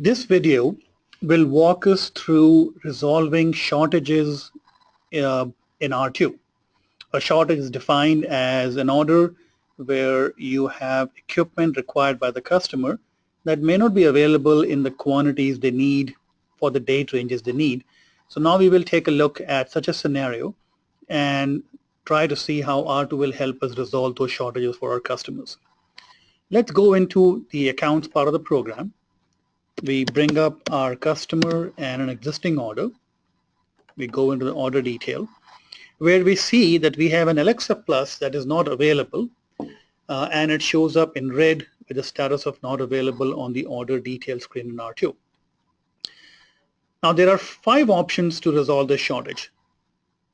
This video will walk us through resolving shortages in R2. A shortage is defined as an order where you have equipment required by the customer that may not be available in the quantities they need for the date ranges they need. So now we will take a look at such a scenario and try to see how R2 will help us resolve those shortages for our customers. Let's go into the accounts part of the program. We bring up our customer and an existing order. We go into the order detail where we see that we have an Alexa Plus that is not available and it shows up in red with the status of not available on the order detail screen in R2. Now there are 5 options to resolve this shortage.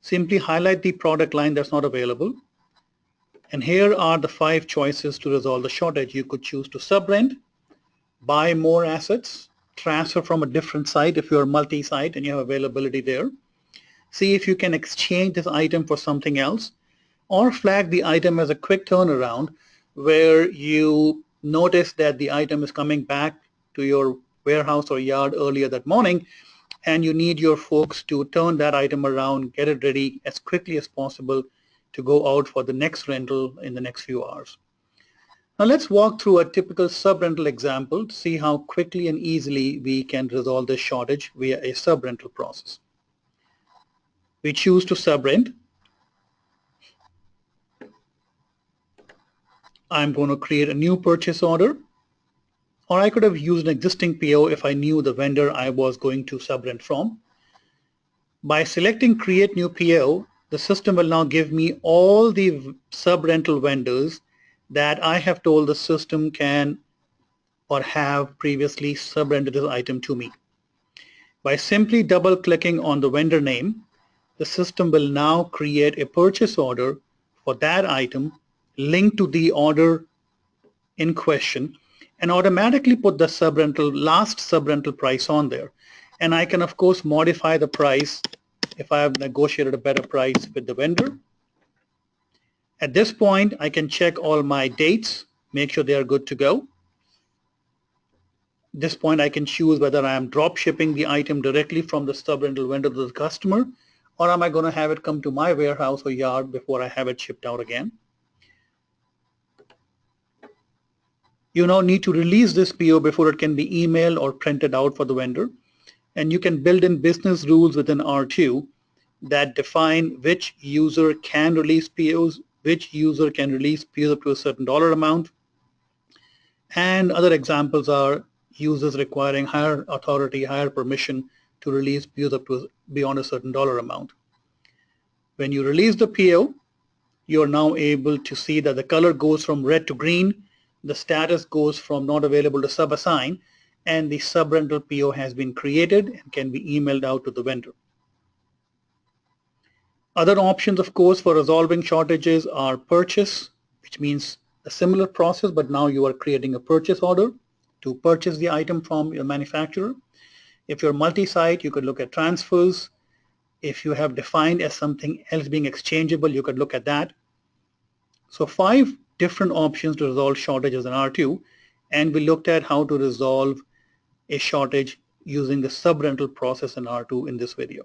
Simply highlight the product line that's not available, and here are the 5 choices to resolve the shortage. You could choose to sub-rent, buy more assets, transfer from a different site if you're multi-site and you have availability there, see if you can exchange this item for something else, or flag the item as a quick turnaround where you notice that the item is coming back to your warehouse or yard earlier that morning and you need your folks to turn that item around, get it ready as quickly as possible to go out for the next rental in the next few hours. Now let's walk through a typical sub-rental example to see how quickly and easily we can resolve this shortage via a sub-rental process. We choose to sub-rent. I'm going to create a new purchase order, or I could have used an existing PO if I knew the vendor I was going to sub-rent from. By selecting Create New PO, the system will now give me all the sub-rental vendors that I have told the system can or have previously sub-rented this item to me. By simply double-clicking on the vendor name, the system will now create a purchase order for that item linked to the order in question and automatically put the last sub-rental price on there. And I can of course modify the price if I have negotiated a better price with the vendor. At this point, I can check all my dates, make sure they are good to go. At this point, I can choose whether I am drop shipping the item directly from the sub-rental vendor to the customer, or am I going to have it come to my warehouse or yard before I have it shipped out again. You now need to release this PO before it can be emailed or printed out for the vendor. And you can build in business rules within R2 that define which user can release POs, which user can release POs up to a certain dollar amount. And other examples are users requiring higher authority, higher permission to release POs up to beyond a certain dollar amount. When you release the PO, you're now able to see that the color goes from red to green, the status goes from not available to sub-assign, and the sub-rental PO has been created and can be emailed out to the vendor. Other options, of course, for resolving shortages are purchase, which means a similar process, but now you are creating a purchase order to purchase the item from your manufacturer. If you're multi-site, you could look at transfers. If you have defined as something else being exchangeable, you could look at that. So 5 different options to resolve shortages in R2, and we looked at how to resolve a shortage using the sub-rental process in R2 in this video.